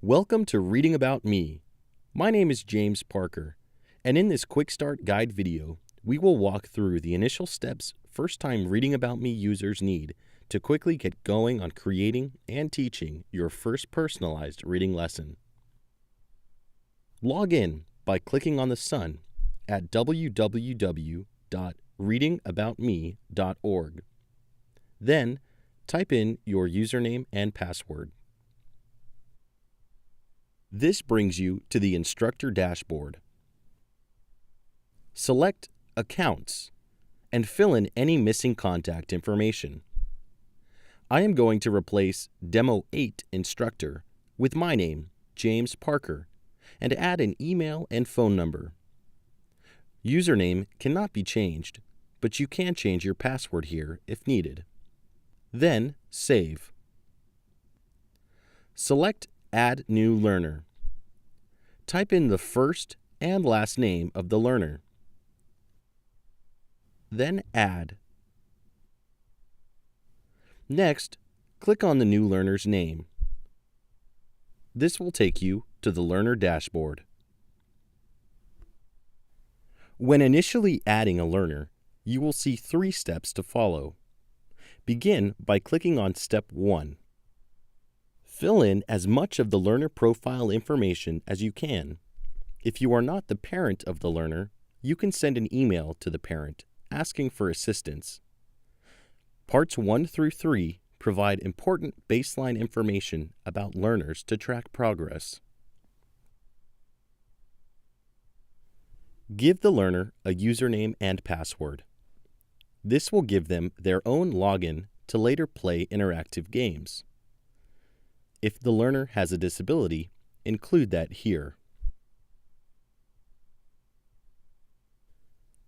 Welcome to Reading About Me. My name is James Parker, and in this Quick Start Guide video, we will walk through the initial steps first-time Reading About Me users need to quickly get going on creating and teaching your first personalized reading lesson. Log in by clicking on the sun at www.readingaboutme.org. Then, type in your username and password. This brings you to the instructor dashboard. Select Accounts and fill in any missing contact information. I am going to replace Demo 8 Instructor with my name, James Parker, and add an email and phone number. Username cannot be changed, but you can change your password here if needed. Then, save. Select Add New Learner. Type in the first and last name of the learner. Then Add. Next, click on the new learner's name. This will take you to the learner dashboard. When initially adding a learner, you will see 3 steps to follow. Begin by clicking on Step 1. Fill in as much of the learner profile information as you can. If you are not the parent of the learner, you can send an email to the parent asking for assistance. Parts 1 through 3 provide important baseline information about learners to track progress. Give the learner a username and password. This will give them their own login to later play interactive games. If the learner has a disability, include that here.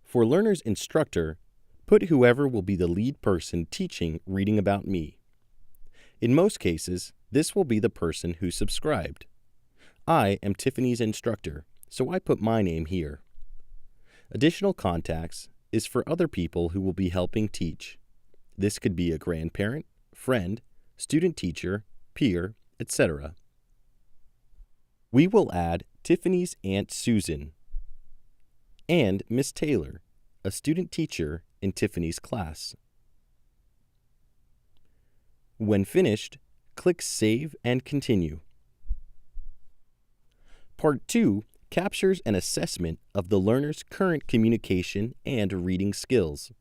For learner's instructor, put whoever will be the lead person teaching Reading About Me. In most cases, this will be the person who subscribed. I am Tiffany's instructor, so I put my name here. Additional contacts is for other people who will be helping teach. This could be a grandparent, friend, student teacher, peer, etc. We will add Tiffany's Aunt Susan and Miss Taylor, a student teacher in Tiffany's class. When finished, click Save and Continue. Part 2 captures an assessment of the learner's current communication and reading skills.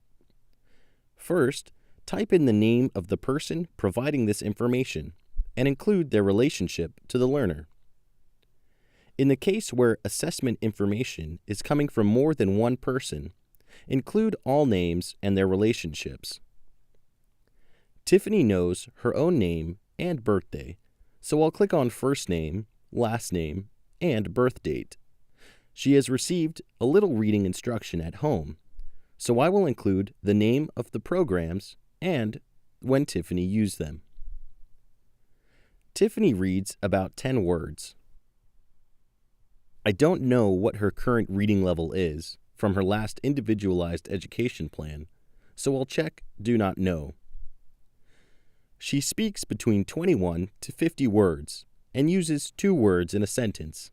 First, type in the name of the person providing this information and include their relationship to the learner. In the case where assessment information is coming from more than one person, include all names and their relationships. Tiffany knows her own name and birthday, so I'll click on first name, last name, and birth date. She has received a little reading instruction at home, so I will include the name of the programs and when Tiffany used them. Tiffany reads about 10 words. I don't know what her current reading level is from her last individualized education plan, so I'll check Do Not Know. She speaks between 21 to 50 words and uses 2 words in a sentence.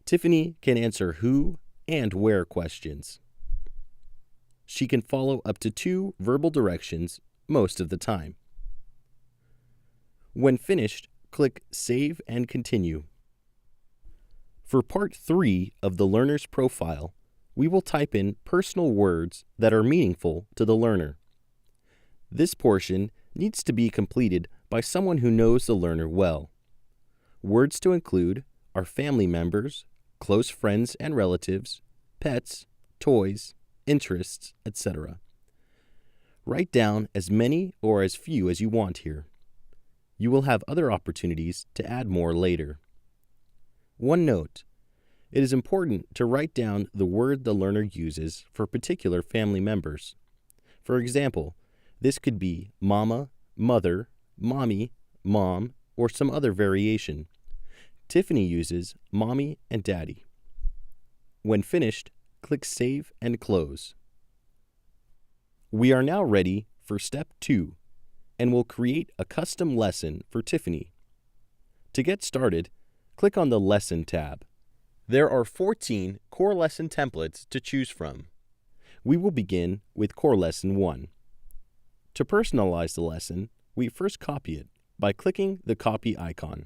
Tiffany can answer who and where questions. She can follow up to 2 verbal directions most of the time. When finished, click Save and Continue. For Part 3 of the learner's profile, we will type in personal words that are meaningful to the learner. This portion needs to be completed by someone who knows the learner well. Words to include are family members, close friends and relatives, pets, toys, interests, etc. Write down as many or as few as you want here. You will have other opportunities to add more later. One note: it is important to write down the word the learner uses for particular family members. For example, this could be mama, mother, mommy, mom, or some other variation. Tiffany uses mommy and daddy. When finished, click Save and Close. We are now ready for Step 2, and will create a custom lesson for Tiffany. To get started, click on the Lesson tab. There are 14 core lesson templates to choose from. We will begin with Core Lesson 1. To personalize the lesson, we first copy it by clicking the copy icon.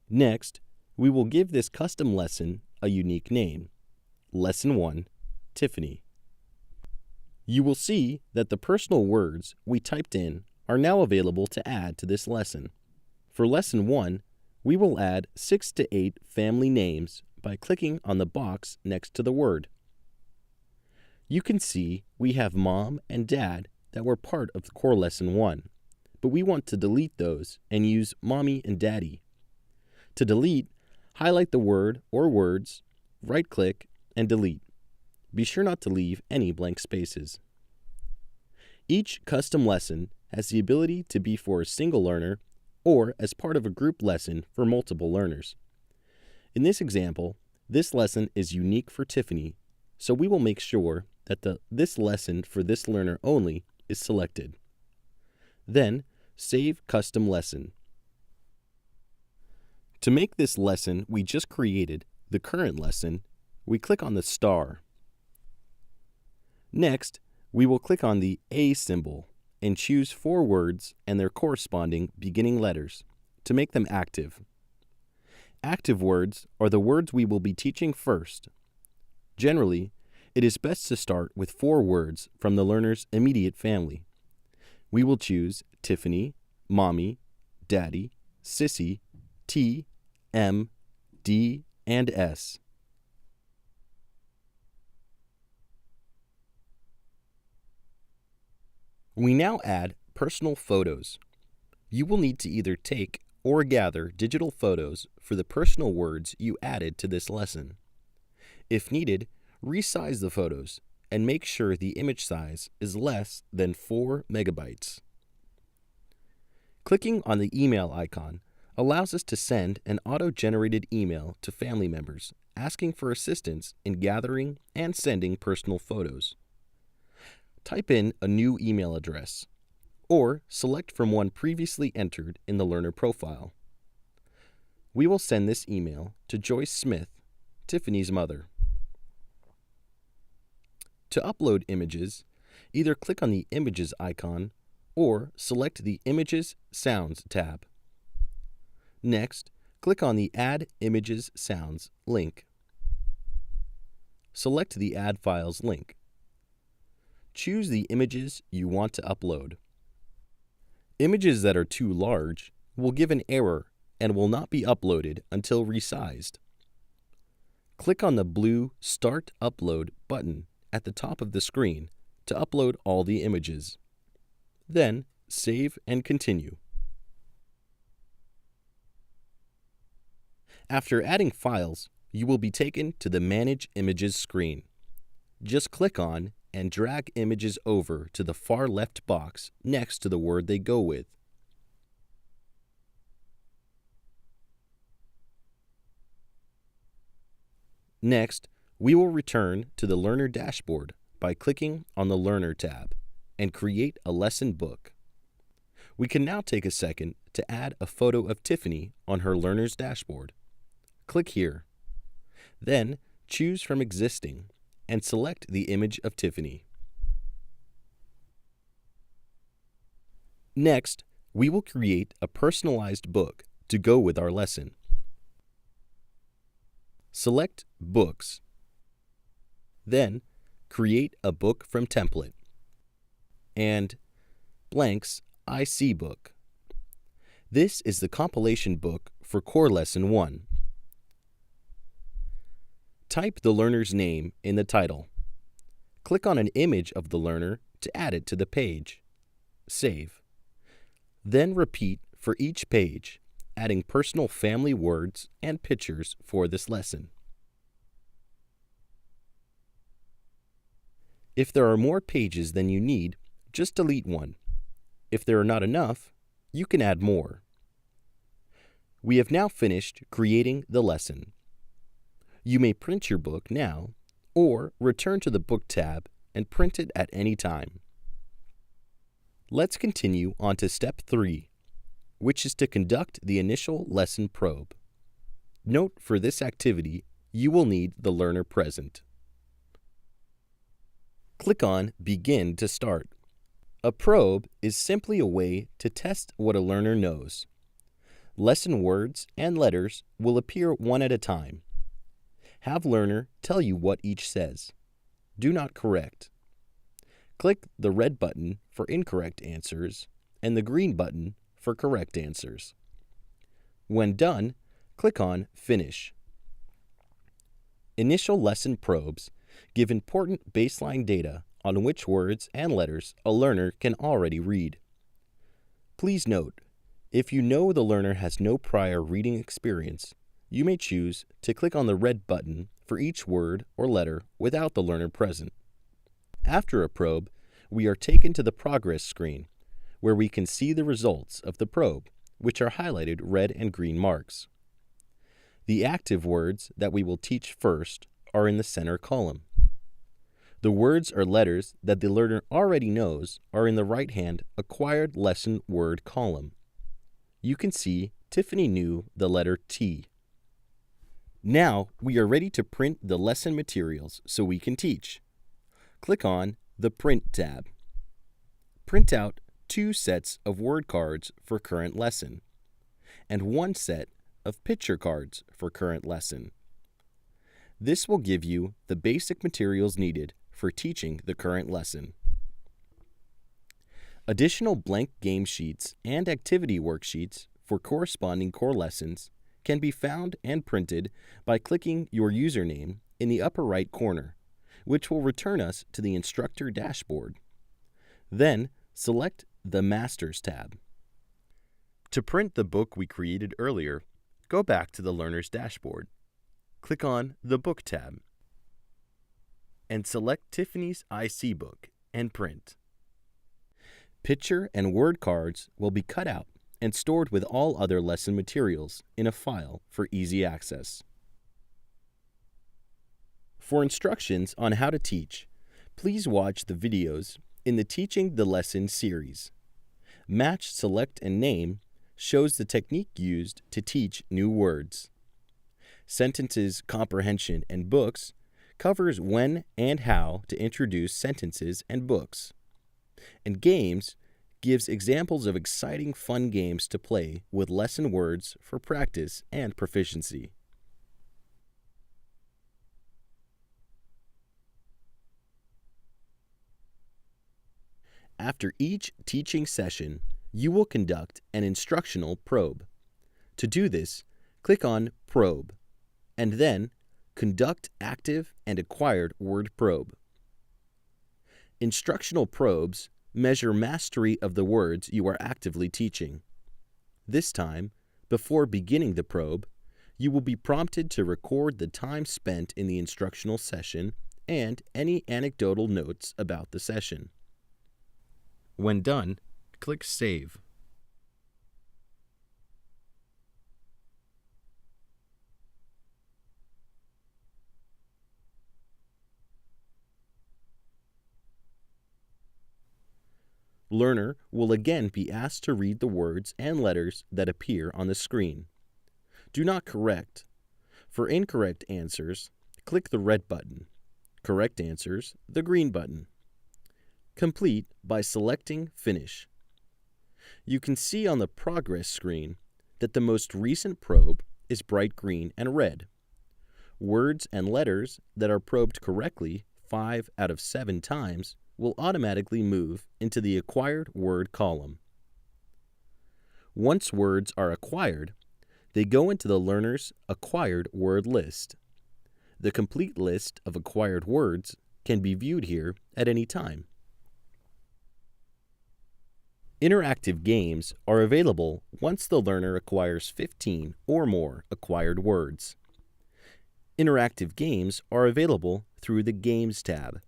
Next, we will give this custom lesson a unique name, Lesson 1, Tiffany. You will see that the personal words we typed in are now available to add to this lesson. For Lesson 1, we will add 6 to 8 family names by clicking on the box next to the word. You can see we have Mom and Dad that were part of Core Lesson 1, but we want to delete those and use Mommy and Daddy. To delete, highlight the word or words, right-click, and delete. Be sure not to leave any blank spaces. Each custom lesson has the ability to be for a single learner or as part of a group lesson for multiple learners. In this example, this lesson is unique for Tiffany, so we will make sure that this lesson for this learner only is selected. Then, save custom lesson. To make this lesson we just created the current lesson, we click on the star. Next, we will click on the A symbol and choose 4 words and their corresponding beginning letters to make them active. Active words are the words we will be teaching first. Generally, it is best to start with 4 words from the learner's immediate family. We will choose Tiffany, Mommy, Daddy, Sissy, T, M, D, and S. We now add personal photos. You will need to either take or gather digital photos for the personal words you added to this lesson. If needed, resize the photos and make sure the image size is less than 4 megabytes. Clicking on the email icon allows us to send an auto-generated email to family members asking for assistance in gathering and sending personal photos. Type in a new email address or select from one previously entered in the learner profile. We will send this email to Joyce Smith, Tiffany's mother. To upload images, either click on the Images icon or select the Images Sounds tab. Next, click on the Add Images Sounds link. Select the Add Files link. Choose the images you want to upload. Images that are too large will give an error and will not be uploaded until resized. Click on the blue Start Upload button at the top of the screen to upload all the images. Then, save and continue. After adding files, you will be taken to the Manage Images screen. Just click on and drag images over to the far left box next to the word they go with. Next, we will return to the Learner dashboard by clicking on the Learner tab and create a lesson book. We can now take a second to add a photo of Tiffany on her Learner's dashboard. Click here. Then, choose from Existing and select the image of Tiffany. Next, we will create a personalized book to go with our lesson. Select Books. Then, create a book from template. And Blanks IC book. This is the compilation book for Core Lesson 1. Type the learner's name in the title. Click on an image of the learner to add it to the page. Save. Then repeat for each page, adding personal family words and pictures for this lesson. If there are more pages than you need, just delete one. If there are not enough, you can add more. We have now finished creating the lesson. You may print your book now, or return to the Book tab and print it at any time. Let's continue on to Step 3. which is to conduct the initial lesson probe. Note, for this activity, you will need the learner present. Click on Begin to start. A probe is simply a way to test what a learner knows. Lesson words and letters will appear one at a time. Have learner tell you what each says. Do not correct. Click the red button for incorrect answers and the green button for correct answers. When done, click on Finish. Initial lesson probes give important baseline data on which words and letters a learner can already read. Please note, if you know the learner has no prior reading experience, you may choose to click on the red button for each word or letter without the learner present. After a probe, we are taken to the progress screen, where we can see the results of the probe, which are highlighted red and green marks. The active words that we will teach first are in the center column. The words or letters that the learner already knows are in the right-hand Acquired Lesson Word column. You can see Tiffany knew the letter T. Now we are ready to print the lesson materials so we can teach. Click on the Print tab. Print out 2 sets of word cards for current lesson and 1 set of picture cards for current lesson. This will give you the basic materials needed for teaching the current lesson. Additional blank game sheets and activity worksheets for corresponding core lessons can be found and printed by clicking your username in the upper right corner, which will return us to the instructor dashboard. Then select the Masters tab. To print the book we created earlier, go back to the Learner's dashboard. Click on the Book tab and select Tiffany's IC book and print. Picture and word cards will be cut out and stored with all other lesson materials in a file for easy access. For instructions on how to teach, please watch the videos in the Teaching the Lesson series. Match, Select, and Name shows the technique used to teach new words. Sentences, Comprehension, and Books covers when and how to introduce sentences and books. And Games gives examples of exciting fun games to play with lesson words for practice and proficiency. After each teaching session, you will conduct an instructional probe. To do this, click on Probe, and then Conduct Active and Acquired Word Probe. Instructional probes measure mastery of the words you are actively teaching. This time, before beginning the probe, you will be prompted to record the time spent in the instructional session and any anecdotal notes about the session. When done, click Save. Learner will again be asked to read the words and letters that appear on the screen. Do not correct. For incorrect answers, click the red button. Correct answers, the green button. Complete by selecting Finish. You can see on the progress screen that the most recent probe is bright green and red. Words and letters that are probed correctly 5 out of 7 times will automatically move into the Acquired Word column. Once words are acquired, they go into the learner's Acquired Word list. The complete list of acquired words can be viewed here at any time. Interactive games are available once the learner acquires 15 or more acquired words. Interactive games are available through the Games tab.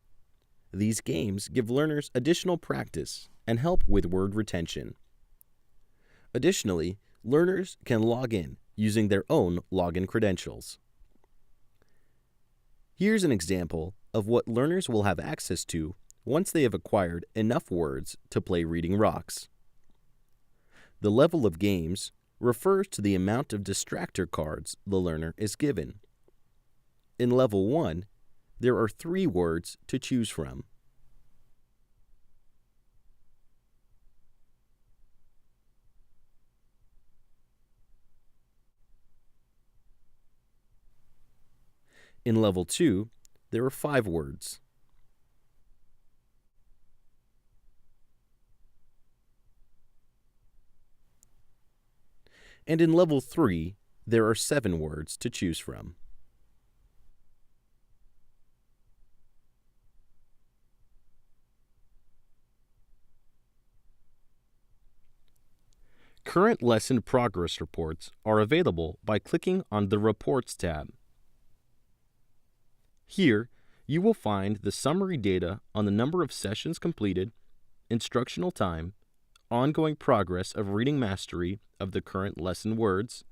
These games give learners additional practice and help with word retention. Additionally, learners can log in using their own login credentials. Here's an example of what learners will have access to once they have acquired enough words to play Reading Rocks. The level of games refers to the amount of distractor cards the learner is given. In Level 1, there are 3 words to choose from. In Level 2, there are 5 words. And in Level 3, there are 7 words to choose from. Current lesson progress reports are available by clicking on the Reports tab. Here, you will find the summary data on the number of sessions completed, instructional time, ongoing progress of reading mastery of the current lesson words,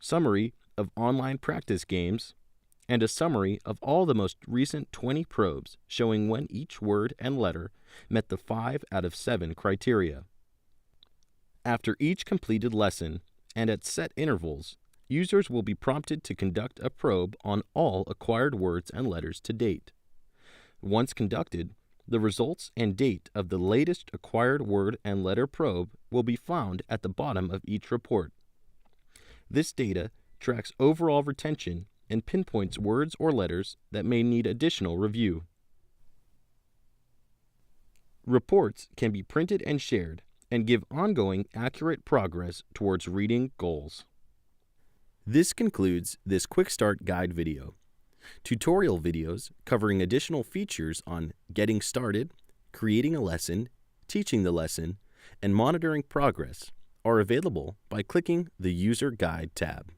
summary of online practice games, and a summary of all the most recent 20 probes showing when each word and letter met the 5 out of 7 criteria. After each completed lesson, and at set intervals, users will be prompted to conduct a probe on all acquired words and letters to date. Once conducted, the results and date of the latest acquired word and letter probe will be found at the bottom of each report. This data tracks overall retention and pinpoints words or letters that may need additional review. Reports can be printed and shared and give ongoing accurate progress towards reading goals. This concludes this Quick Start Guide video. Tutorial videos covering additional features on getting started, creating a lesson, teaching the lesson, and monitoring progress are available by clicking the User Guide tab.